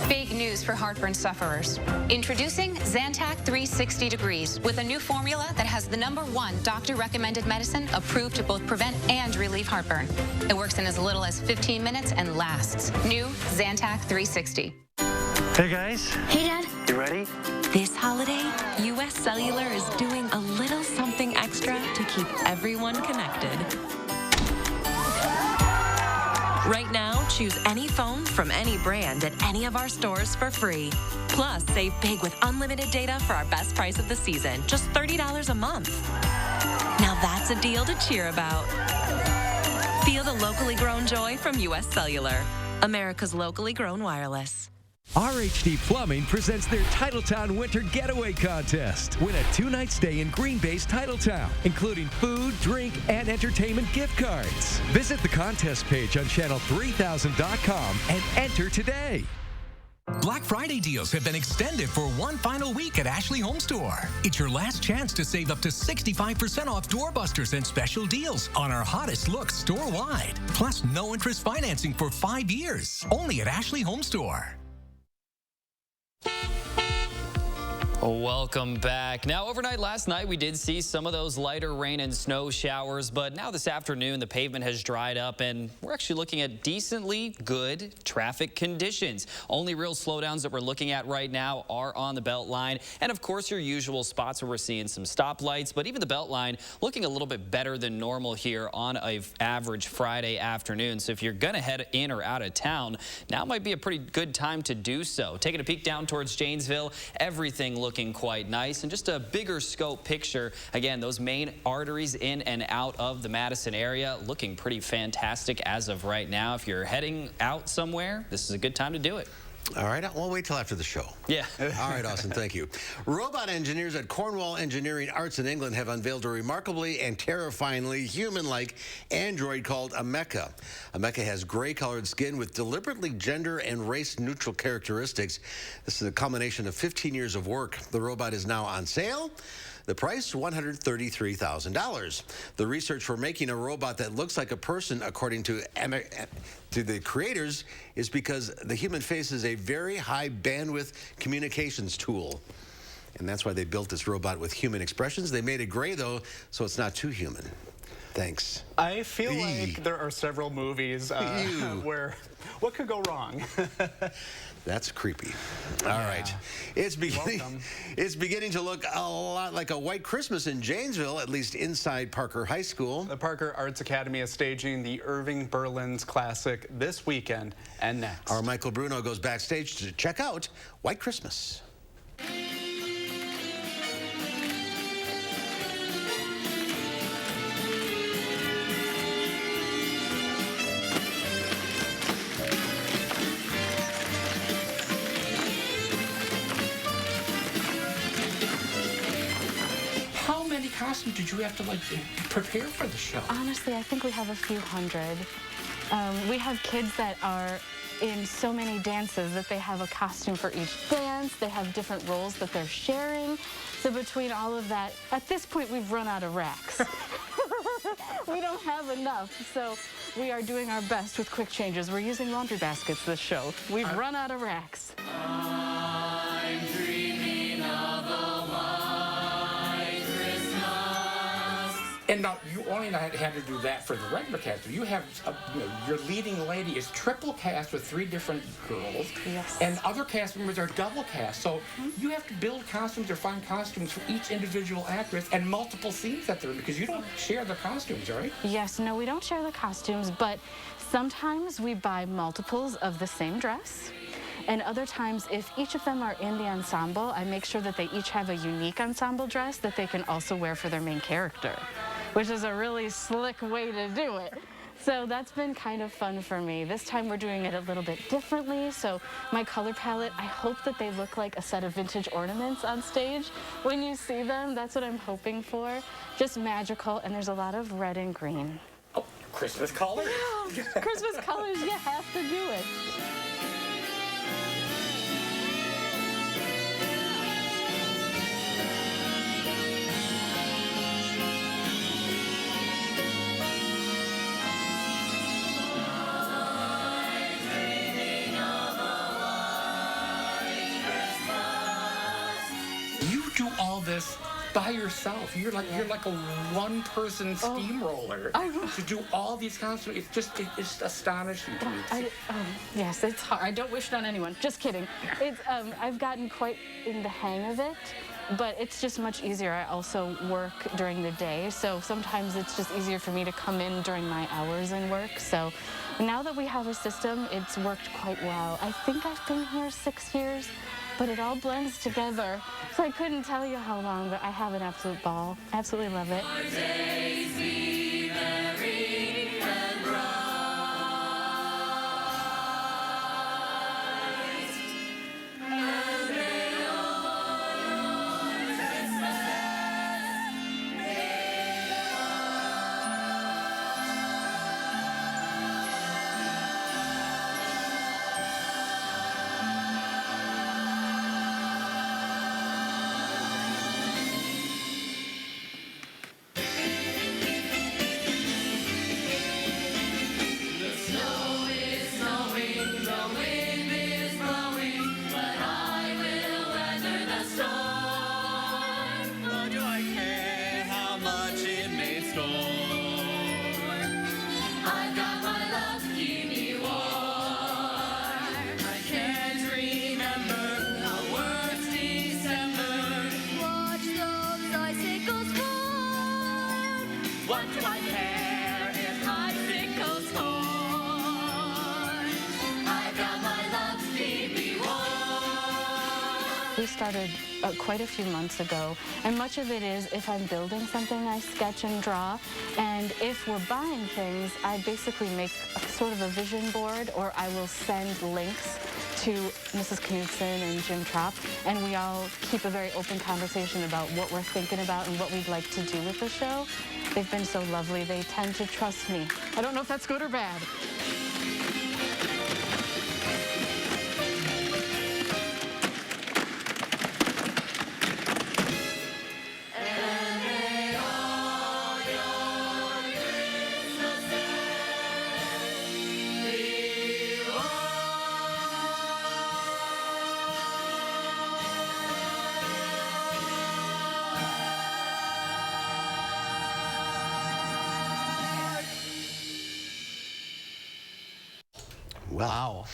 Big news for heartburn sufferers. Introducing Zantac 360 Degrees with a new formula that has the #1 doctor-recommended medicine approved to both prevent and relieve heartburn. It works in as little as 15 minutes and lasts. New Zantac 360. Hey guys. Hey Dad. You ready? This holiday, US Cellular is doing a little something extra to keep everyone connected. Right now, choose any phone from any brand at any of our stores for free. Plus, save big with unlimited data for our best price of the season, just $30 a month. Now that's a deal to cheer about. Feel the locally grown joy from US Cellular, America's locally grown wireless. RHD Plumbing presents their Titletown Winter Getaway Contest. Win a 2-night stay in Green Bay's Titletown, including food, drink, and entertainment gift cards. Visit the contest page on channel3000.com and enter today. Black Friday deals have been extended for one final week at Ashley Home Store. It's your last chance to save up to 65% off doorbusters and special deals on our hottest looks store-wide. Plus, no interest financing for 5 years. Only at Ashley Home Store. Welcome back. Now, overnight last night, we did see some of those lighter rain and snow showers, but now this afternoon, the pavement has dried up, and we're actually looking at decently good traffic conditions. Only real slowdowns that we're looking at right now are on the Beltline, and of course, your usual spots where we're seeing some stoplights, but even the Beltline looking a little bit better than normal here on an average Friday afternoon. So if you're going to head in or out of town, now might be a pretty good time to do so. Taking a peek down towards Janesville, everything looking quite nice, and just a bigger scope picture. Again, those main arteries in and out of the Madison area looking pretty fantastic as of right now. If you're heading out somewhere, this is a good time to do it. All right, we'll wait till after the show. Yeah. All right, Austin, thank you. Robot engineers at Cornwall Engineering Arts in England have unveiled a remarkably and terrifyingly human-like android called Ameca. Ameca has gray-colored skin with deliberately gender and race-neutral characteristics. This is a culmination of 15 years of work. The robot is now on sale. The price, $133,000. The research for making a robot that looks like a person, according to the creators, is because the human face is a very high bandwidth communications tool. And that's why they built this robot with human expressions. They made it gray, though, so it's not too human. Thanks. I feel like there are several movies where what could go wrong? That's creepy. All right. It's beginning to look a lot like a white Christmas in Janesville, at least inside Parker High School. The Parker Arts Academy is staging the Irving Berlin's Classic this weekend and next. Our Michael Bruno goes backstage to check out White Christmas. Costumes did you have to prepare for the show? Honestly, I think we have a few hundred. We have kids that are in so many dances that they have a costume for each dance. They have different roles that they're sharing. So between all of that, at this point, we've run out of racks. We don't have enough. So we are doing our best with quick changes. We're using laundry baskets this show. We've run out of racks. I'm dreaming of a white Christmas. And now you only had to do that for the regular cast. You have your leading lady is triple cast with 3 different girls, yes, and other cast members are double cast. So you have to build costumes or find costumes for each individual actress and multiple scenes that they're in, because you don't share the costumes, right? Yes, no, we don't share the costumes, but sometimes we buy multiples of the same dress. And other times, if each of them are in the ensemble, I make sure that they each have a unique ensemble dress that they can also wear for their main character, which is a really slick way to do it. So that's been kind of fun for me. This time we're doing it a little bit differently. So my color palette, I hope that they look like a set of vintage ornaments on stage. When you see them, that's what I'm hoping for. Just magical, and there's a lot of red and green. Oh, Christmas colors. Yeah, Christmas colors, you have to do it. Do all this by yourself. You're like a one-person steamroller to do all these costumes. It's astonishing to me. Yes, it's hard. I don't wish it on anyone. Just kidding. It's I've gotten quite in the hang of it, but it's just much easier. I also work during the day, so sometimes it's just easier for me to come in during my hours and work. So now that we have a system, it's worked quite well. I think I've been here 6 years. But it all blends together. So I couldn't tell you how long, but I have an absolute ball. Absolutely love it. What do I care if icicles torn? I got my love keep me warm. We started quite a few months ago, and much of it is if I'm building something, I sketch and draw, and if we're buying things, I basically make sort of a vision board, or I will send links to Mrs. Knudsen and Jim Tropp, and we all keep a very open conversation about what we're thinking about and what we'd like to do with the show. They've been so lovely. They tend to trust me. I don't know if that's good or bad. Wow.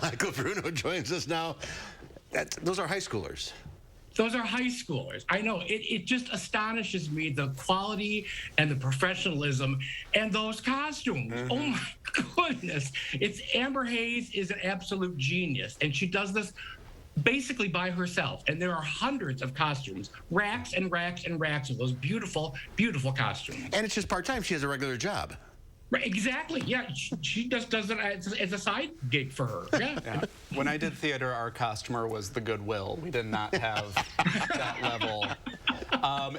Michael Bruno joins us now. Those are high schoolers. Those are high schoolers. I know. It just astonishes me, the quality and the professionalism and those costumes. Mm-hmm. Oh, my goodness. Amber Hayes is an absolute genius, and she does this basically by herself. And there are hundreds of costumes, racks and racks and racks of those beautiful, beautiful costumes. And it's just part-time. She has a regular job. Right, exactly. Yeah, she just does it as a side gig for her. Yeah. Yeah. When I did theater, our costumer was the Goodwill. We did not have that level.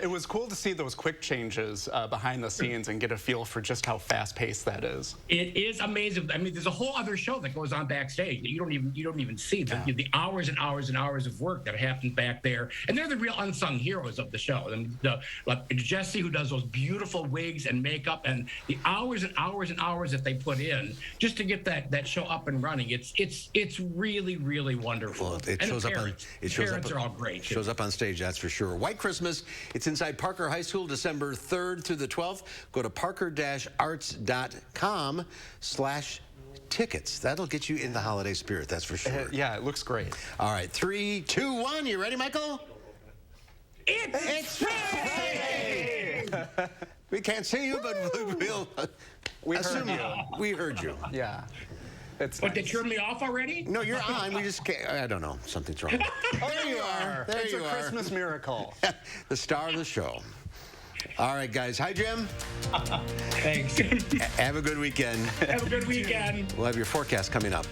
It was cool to see those quick changes behind the scenes and get a feel for just how fast-paced that is. It is amazing. I mean, there's a whole other show that goes on backstage that you don't even see the hours and hours and hours of work that happen back there. And they're the real unsung heroes of the show. And like Jesse, who does those beautiful wigs and makeup, and the hours and hours and hours that they put in just to get that show up and running. It's really, really wonderful. Well, Parents are all great. Shows up on stage, that's for sure. White Christmas Stressless. It's inside Parker High School, December 3rd through the 12th. Go to parker-arts.com/tickets. That'll get you in the holiday spirit, that's for sure. Yeah, it looks great. All right, 3, 2, 1. You ready, Michael? It's Friday! We can't see you, but we'll assume we heard you. Yeah. What, they turned me off already? No, you're on. We just can't. I don't know. Something's wrong. There you are. There it's you a are. Christmas miracle. The star of the show. All right, guys. Hi, Jim. Thanks. Have a good weekend. Have a good weekend. We'll have your forecast coming up.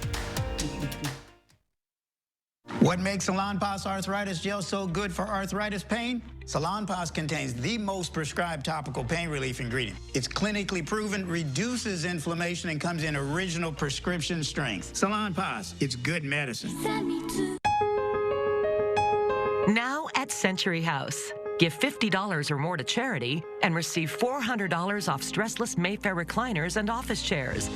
What makes Salonpas Arthritis Gel so good for arthritis pain? Salonpas contains the most prescribed topical pain relief ingredient. It's clinically proven, reduces inflammation, and comes in original prescription strength. Salonpas, it's good medicine. Now at Century House. Give $50 or more to charity and receive $400 off stressless Mayfair recliners and office chairs,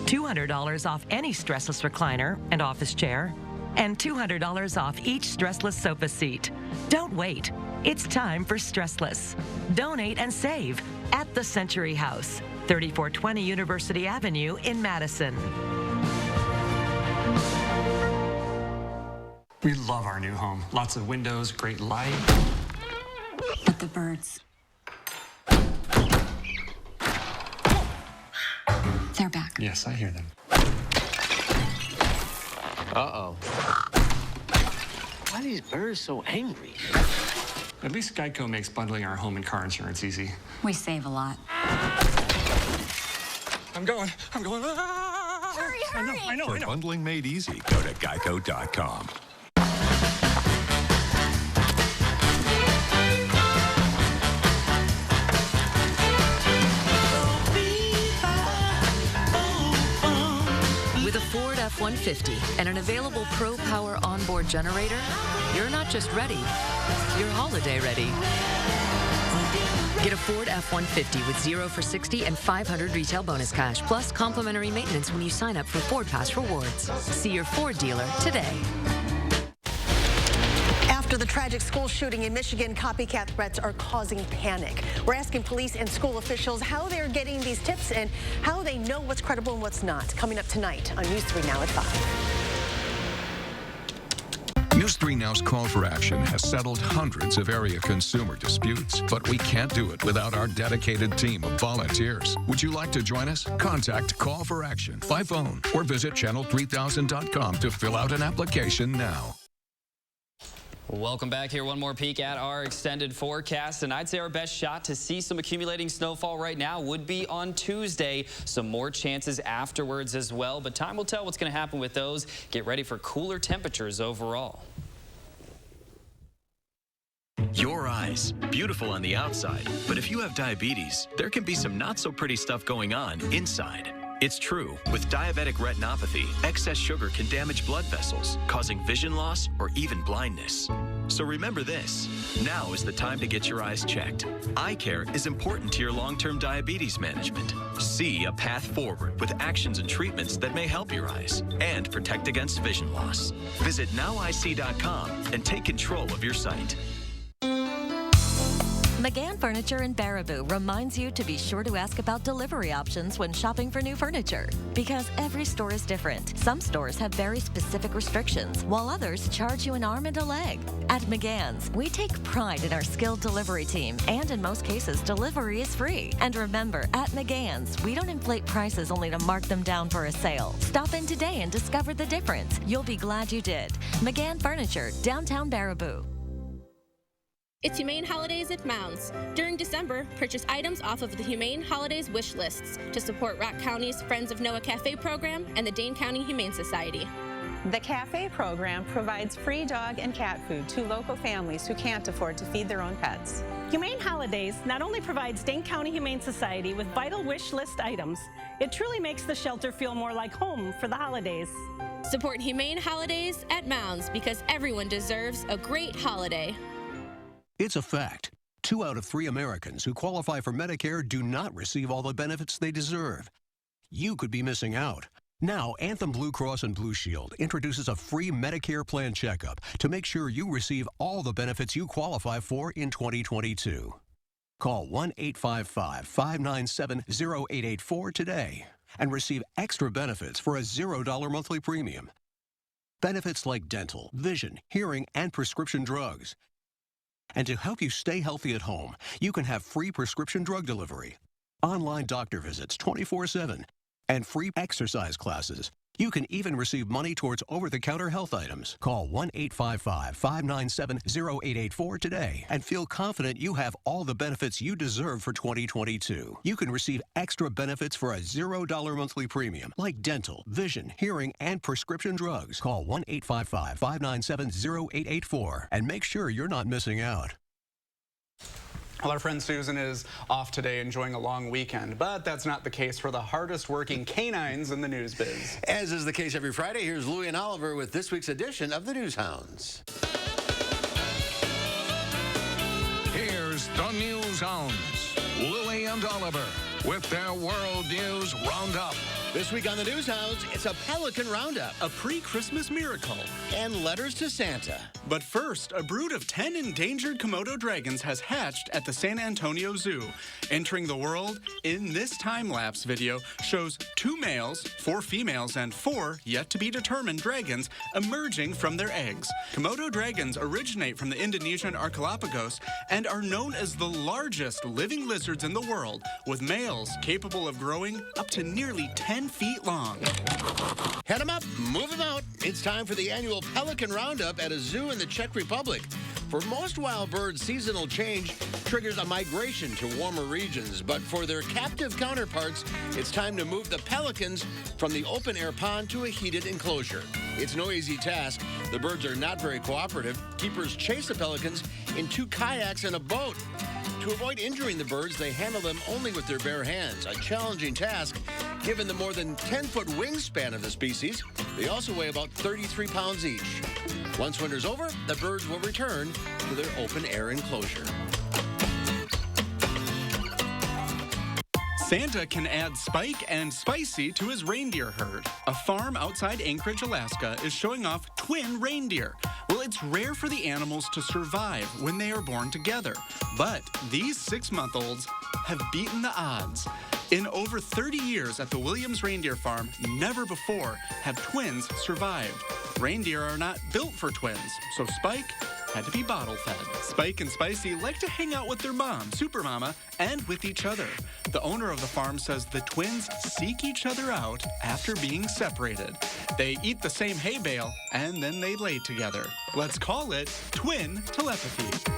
$200 off any stressless recliner and office chair, and $200 off each stressless sofa seat. Don't wait. It's time for Stressless. Donate and save at the Century House, 3420 University Avenue in Madison. We love our new home. Lots of windows, great light. But the birds. They're back. Yes, I hear them. Uh-oh. Why are these birds so angry? At least Geico makes bundling our home and car insurance easy. We save a lot. I'm going. Hurry, hurry! I know. For bundling made easy, go to geico.com. With a Ford F-150 and an available Pro Power onboard generator, you're not just ready, you're holiday ready. Get a Ford F-150 with 0 for 60 and 500 retail bonus cash, plus complimentary maintenance when you sign up for Ford Pass Rewards. See your Ford dealer today. After the tragic school shooting in Michigan, copycat threats are causing panic. We're asking police and school officials how they're getting these tips and how they know what's credible and what's not. Coming up tonight on News 3 Now at 5. News 3 Now's Call for Action has settled hundreds of area consumer disputes, but we can't do it without our dedicated team of volunteers. Would you like to join us? Contact Call for Action by phone or visit channel3000.com to fill out an application now. Welcome back here. One more peek at our extended forecast, and I'd say our best shot to see some accumulating snowfall right now would be on Tuesday. Some more chances afterwards as well, but time will tell what's going to happen with those. Get ready for cooler temperatures overall. Your eyes, beautiful on the outside, but if you have diabetes, there can be some not so pretty stuff going on inside. It's true, with diabetic retinopathy, excess sugar can damage blood vessels, causing vision loss or even blindness. So remember this, now is the time to get your eyes checked. Eye care is important to your long-term diabetes management. See a path forward with actions and treatments that may help your eyes and protect against vision loss. Visit nowic.com and take control of your sight. McGann Furniture in Baraboo reminds you to be sure to ask about delivery options when shopping for new furniture. Because every store is different. Some stores have very specific restrictions, while others charge you an arm and a leg. At McGann's, we take pride in our skilled delivery team, and in most cases, delivery is free. And remember, at McGann's, we don't inflate prices only to mark them down for a sale. Stop in today and discover the difference. You'll be glad you did. McGann Furniture, downtown Baraboo. It's Humane Holidays at Mounds. During December, purchase items off of the Humane Holidays wish lists to support Rock County's Friends of Noah Cafe program and the Dane County Humane Society. The cafe program provides free dog and cat food to local families who can't afford to feed their own pets. Humane Holidays not only provides Dane County Humane Society with vital wish list items, it truly makes the shelter feel more like home for the holidays. Support Humane Holidays at Mounds because everyone deserves a great holiday. It's a fact. 2 out of 3 Americans who qualify for Medicare do not receive all the benefits they deserve. You could be missing out. Now, Anthem Blue Cross and Blue Shield introduces a free Medicare plan checkup to make sure you receive all the benefits you qualify for in 2022. Call 1-855-597-0884 today and receive extra benefits for a $0 monthly premium. Benefits like dental, vision, hearing, and prescription drugs. And to help you stay healthy at home, you can have free prescription drug delivery, online doctor visits 24/7, and free exercise classes. You can even receive money towards over-the-counter health items. Call 1-855-597-0884 today and feel confident you have all the benefits you deserve for 2022. You can receive extra benefits for a $0 monthly premium, like dental, vision, hearing, and prescription drugs. Call 1-855-597-0884 and make sure you're not missing out. Well, our friend Susan is off today enjoying a long weekend, but that's not the case for the hardest working canines in the news biz. As is the case every Friday, here's Louie and Oliver with this week's edition of the News Hounds. Here's the News Hounds, Louie and Oliver, with their World News Roundup. This week on the News Hounds, it's a pelican roundup, a pre-Christmas miracle, and letters to Santa. But first, a brood of 10 endangered Komodo dragons has hatched at the San Antonio Zoo. Entering the world in this time-lapse video shows 2 males, 4 females, and 4 yet-to-be-determined dragons emerging from their eggs. Komodo dragons originate from the Indonesian archipelagos and are known as the largest living lizards in the world, with males capable of growing up to nearly 10 feet long. Head them up, move them out. It's time for the annual Pelican Roundup at a zoo in the Czech Republic. For most wild birds, seasonal change triggers a migration to warmer regions, but for their captive counterparts, it's time to move the pelicans from the open-air pond to a heated enclosure. It's no easy task. The birds are not very cooperative. Keepers chase the pelicans in 2 kayaks and a boat. To avoid injuring the birds, they handle them only with their bare hands, a challenging task given the more than 10-foot wingspan of the species. They also weigh about 33 pounds each. Once winter's over, the birds will return to their open-air enclosure. Santa can add Spike and Spicy to his reindeer herd. A farm outside Anchorage, Alaska is showing off twin reindeer. Well, it's rare for the animals to survive when they are born together, but these 6-month-olds have beaten the odds. In over 30 years at the Williams Reindeer Farm, never before have twins survived. Reindeer are not built for twins, so Spike had to be bottle-fed. Spike and Spicy like to hang out with their mom, Super Mama, and with each other. The owner of the farm says the twins seek each other out after being separated. They eat the same hay bale, and then they lay together. Let's call it twin telepathy.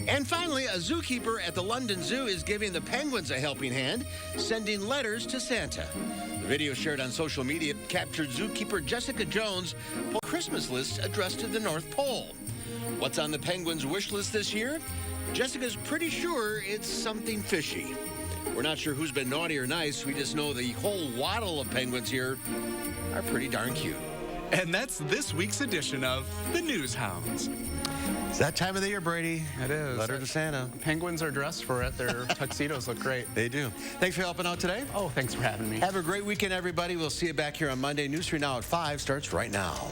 And finally, a zookeeper at the London Zoo is giving the penguins a helping hand, sending letters to Santa. The video shared on social media captured zookeeper Jessica Jones' Christmas list addressed to the North Pole. What's on the penguins' wish list this year? Jessica's pretty sure it's something fishy. We're not sure who's been naughty or nice. We just know the whole waddle of penguins here are pretty darn cute. And that's this week's edition of the News Hounds. It's that time of the year, Brady. It is. Letter to Santa. Penguins are dressed for it. Their tuxedos look great. They do. Thanks for helping out today. Oh, thanks for having me. Have a great weekend, everybody. We'll see you back here on Monday. News 3 Now at 5 starts right now.